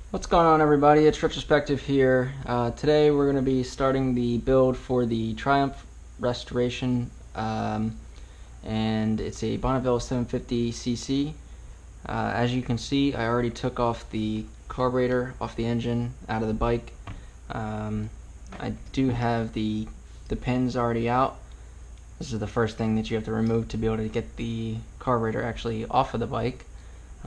What's going on, everybody? It's Retrospective here. Today we're going to be starting the build for the Triumph restoration, and it's a Bonneville 750cc. As you can see, I already took off the carburetor off the engine out of the bike. I do have the pins already out. This is the first thing that you have to remove to be able to get the carburetor actually off of the bike.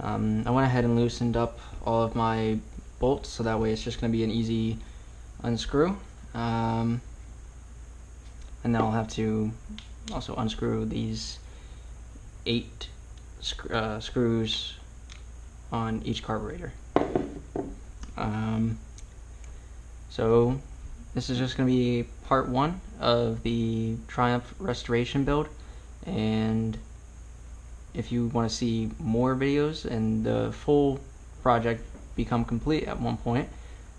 I went ahead and loosened up all of my bolts, so that way it's just going to be an easy unscrew, and then I'll have to also unscrew these 8 screws on each carburetor. So this is just going to be part 1 of the Triumph restoration build, and if you want to see more videos and the full project become complete at one point,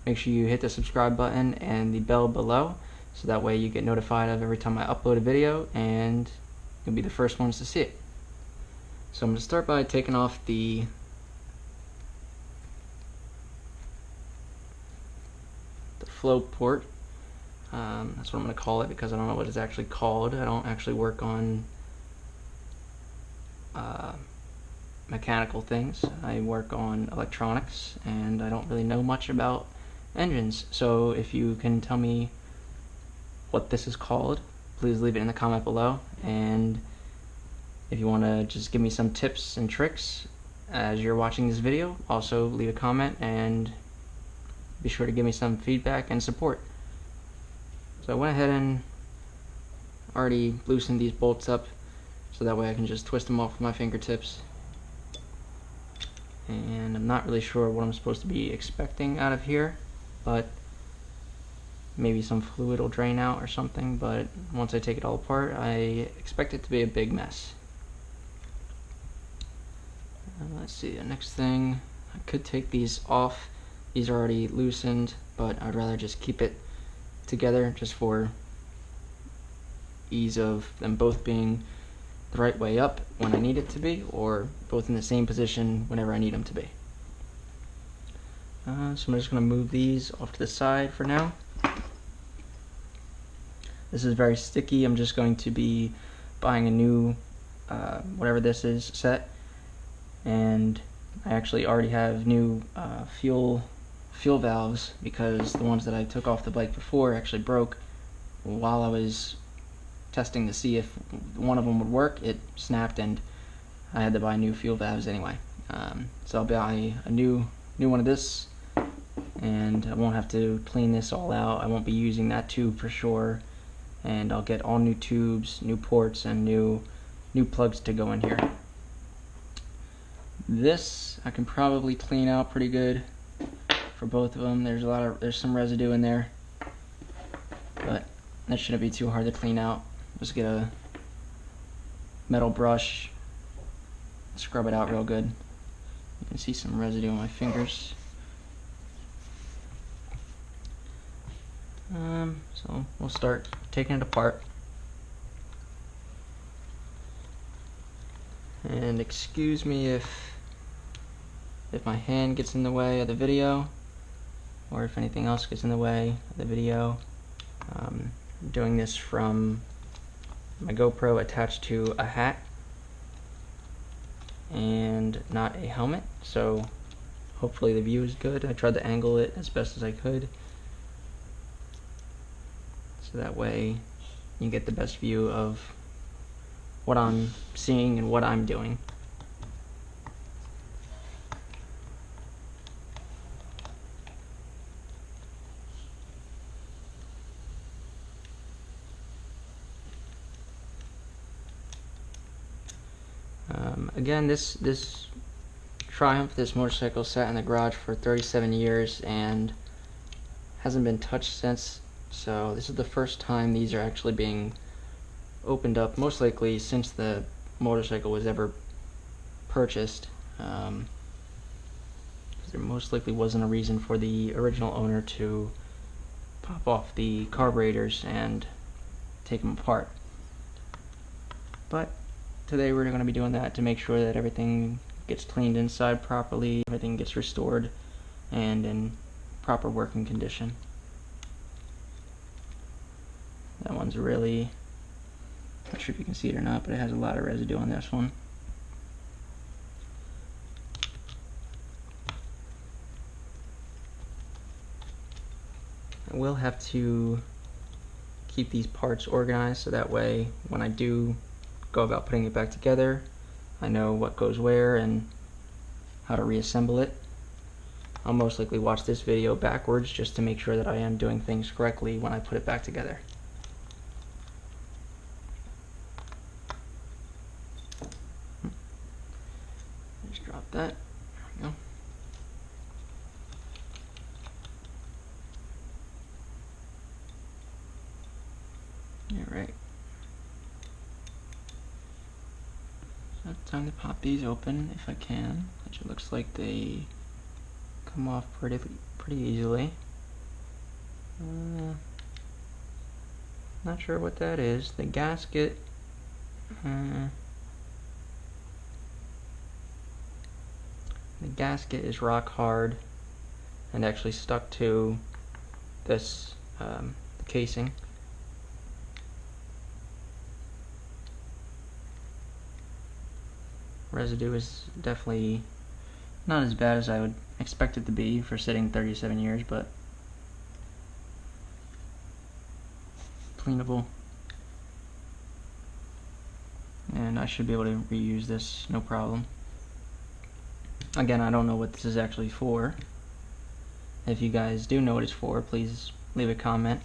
make sure you hit the subscribe button and the bell below, so that way you get notified of every time I upload a video and you'll be the first ones to see it. So I'm going to start by taking off the flow port. That's what I'm going to call it, because I don't know what it's actually called. I don't actually work on mechanical things. I work on electronics, and I don't really know much about engines. So if you can tell me what this is called, please leave it in the comment below. And if you want to just give me some tips and tricks as you're watching this video, also leave a comment and be sure to give me some feedback and support. So I went ahead and already loosened these bolts up, so that way I can just twist them off with my fingertips. And I'm not really sure what I'm supposed to be expecting out of here, but maybe some fluid will drain out or something. But once I take it all apart, I expect it to be a big mess. Let's see, the next thing, I could take these off. These are already loosened, but I'd rather just keep it together just for ease of them both being the right way up when I need it to be, or both in the same position whenever I need them to be. So I'm just going to move these off to the side for now. This is very sticky. I'm just going to be buying a new whatever this is set, and I actually already have new fuel valves, because the ones that I took off the bike before actually broke while I was testing to see if one of them would work. It snapped, and I had to buy new fuel valves anyway. So I'll buy a new one of this, and I won't have to clean this all out. I won't be using that tube for sure, and I'll get all new tubes, new ports, and new plugs to go in here. This I can probably clean out pretty good for both of them. There's some residue in there, but that shouldn't be too hard to clean out. Just get a metal brush, scrub it out real good. You can see some residue on my fingers. So we'll start taking it apart. And excuse me if my hand gets in the way of the video, or if anything else gets in the way of the video. I'm doing this from my GoPro attached to a hat and not a helmet, so hopefully the view is good. I tried to angle it as best as I could, so that way you get the best view of what I'm seeing and what I'm doing. Again, this Triumph, this motorcycle sat in the garage for 37 years and hasn't been touched since, so this is the first time these are actually being opened up, most likely since the motorcycle was ever purchased. There most likely wasn't a reason for the original owner to pop off the carburetors and take them apart. But today we're going to be doing that to make sure that everything gets cleaned inside properly, everything gets restored and in proper working condition. That one's really, not sure if you can see it or not, but it has a lot of residue on this one. I will have to keep these parts organized so that way when I do go about putting it back together, I know what goes where and how to reassemble it. I'll most likely watch this video backwards just to make sure that I am doing things correctly when I put it back together. Just drop that. There we go. Alright. So time to pop these open if I can, which it looks like they come off pretty easily. Not sure what that is. The gasket, the gasket is rock hard and actually stuck to this the casing. Residue is definitely not as bad as I would expect it to be for sitting 37 years, but cleanable. And I should be able to reuse this, no problem. Again, I don't know what this is actually for. If you guys do know what it's for, please leave a comment.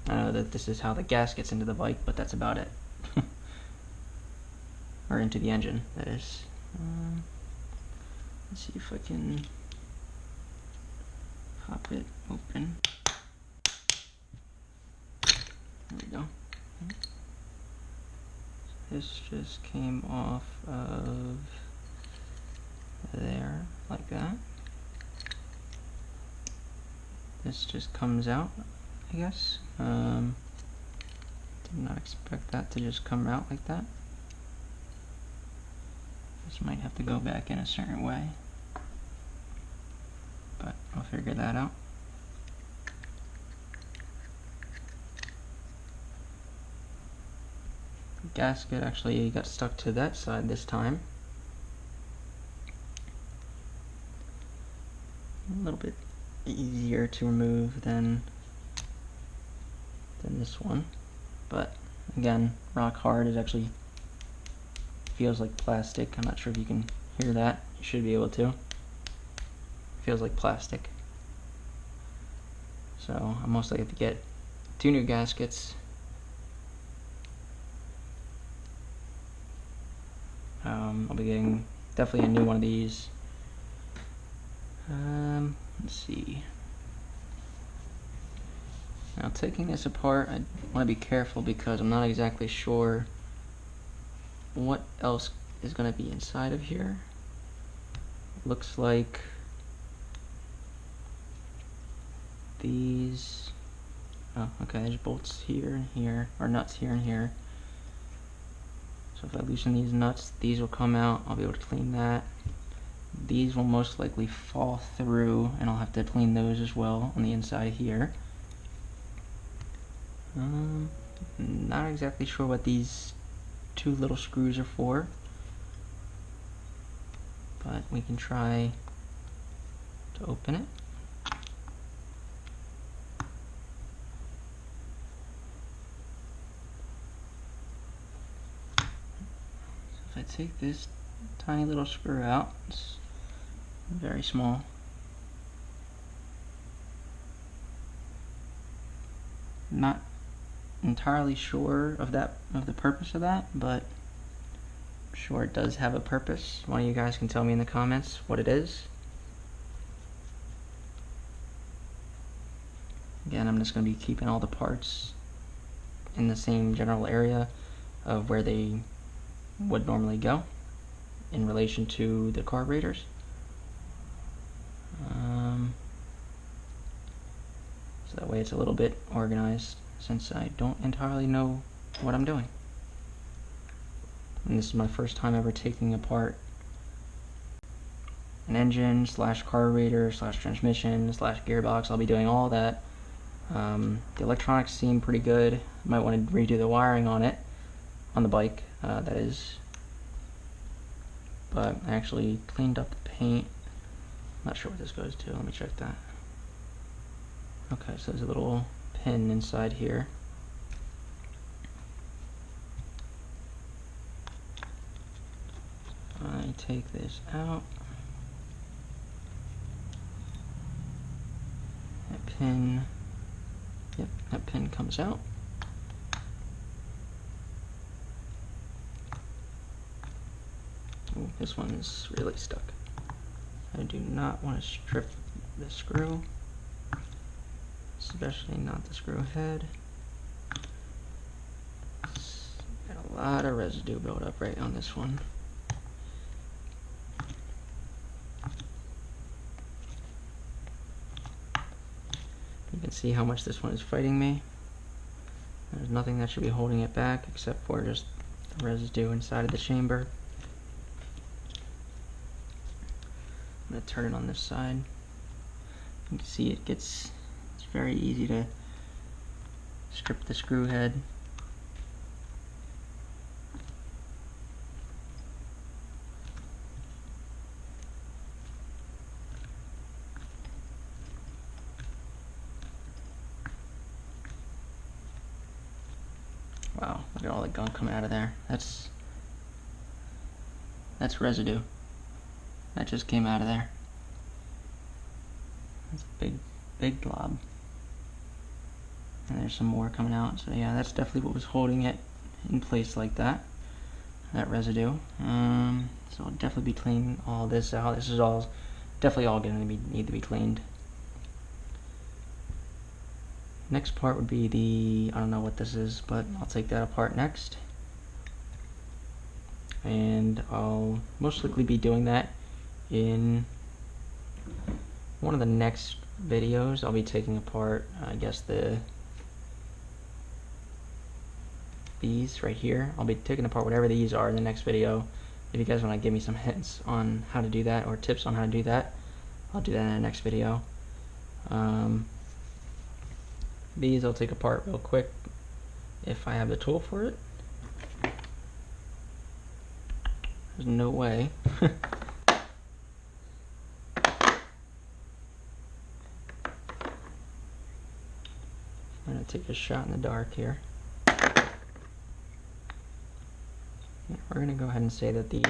I know that this is how the gas gets into the bike, but that's about it. Or into the engine, that is. Let's see if I can pop it open. There we go. This just came off of there, like that. This just comes out, I guess. Did not expect that to just come out like that. This might have to go back in a certain way, but I'll figure that out. The gasket actually got stuck to that side this time. A little bit easier to remove than this one, but again, rock hard. Is actually feels like plastic. I'm not sure if you can hear that. You should be able to. It feels like plastic. So I mostly have to get 2 new gaskets. I'll be getting definitely a new one of these. Let's see. Now taking this apart, I want to be careful because I'm not exactly sure what else is going to be inside of here. Looks like these, oh okay, there's bolts here and here, or nuts here and here. So if I loosen these nuts, these will come out. I'll be able to clean that. These will most likely fall through, and I'll have to clean those as well on the inside here. Not exactly sure what these 2 little screws are for, but we can try to open it. So if I take this tiny little screw out, it's very small. Not entirely sure of the purpose of that, but I'm sure it does have a purpose. One of you guys can tell me in the comments what it is. Again, I'm just going to be keeping all the parts in the same general area of where they would normally go in relation to the carburetors. So that way it's a little bit organized, since I don't entirely know what I'm doing. And this is my first time ever taking apart an engine slash carburetor slash transmission slash gearbox. I'll be doing all that. The electronics seem pretty good. Might want to redo the wiring on it, on the bike, that is. But I actually cleaned up the paint. Not sure what this goes to. Let me check that. Okay, so there's a little pin inside here. I take this out. That pin, yep, that pin comes out. Ooh, this one's really stuck. I do not want to strip the screw, especially not the screw head. Got a lot of residue built up right on this one. You can see how much this one is fighting me. There's nothing that should be holding it back except for just the residue inside of the chamber. I'm going to turn it on this side. You can see it's very easy to strip the screw head. Wow, look at all the gunk coming out of there. That's residue. That just came out of there. That's a big glob. And there's some more coming out. So yeah, that's definitely what was holding it in place like that. That residue. So I'll definitely be cleaning all this out. This is all definitely all going to need to be cleaned. Next part would be the, I don't know what this is, but I'll take that apart next. And I'll most likely be doing that in one of the next videos. I'll be taking apart, I guess, these right here. I'll be taking apart whatever these are in the next video. If you guys want to give me some hints on how to do that or tips on how to do that, I'll do that in the next video. These I'll take apart real quick if I have the tool for it. There's no way. I'm gonna take a shot in the dark here. We're gonna go ahead and say that these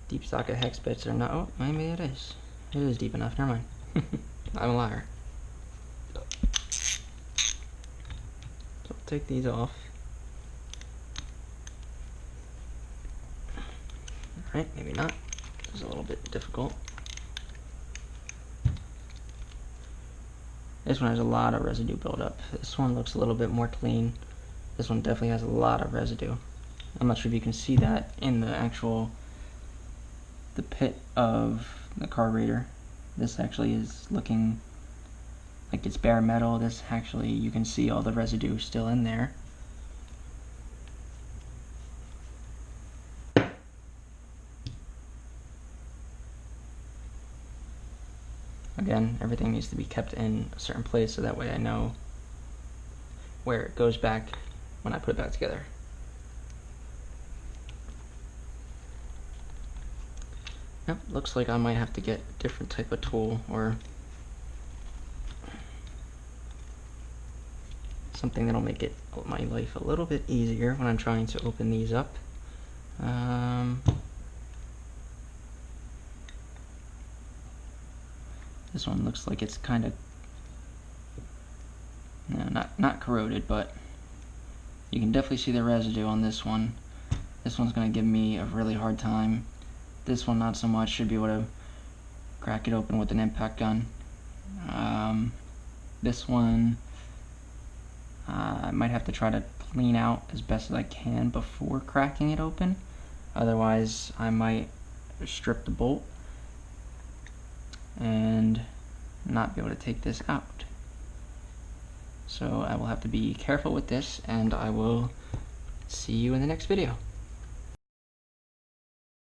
deep socket hex bits are not. Oh, maybe it is. It is deep enough. Never mind. I'm a liar. So I'll take these off. Alright, maybe not. This is a little bit difficult. This one has a lot of residue buildup. This one looks a little bit more clean. This one definitely has a lot of residue. I'm not sure if you can see that in the pit of the carburetor. This actually is looking like it's bare metal. This actually, you can see all the residue still in there. Again, everything needs to be kept in a certain place so that way I know where it goes back when I put it back together. Yep, looks like I might have to get a different type of tool or something that'll make my life a little bit easier when I'm trying to open these up. This one looks like it's kind of not corroded, but you can definitely see the residue on this one. This one's going to give me a really hard time. This one not so much. Should be able to crack it open with an impact gun. This one I might have to try to clean out as best as I can before cracking it open. Otherwise I might strip the bolt and not be able to take this out. So I will have to be careful with this, and I will see you in the next video.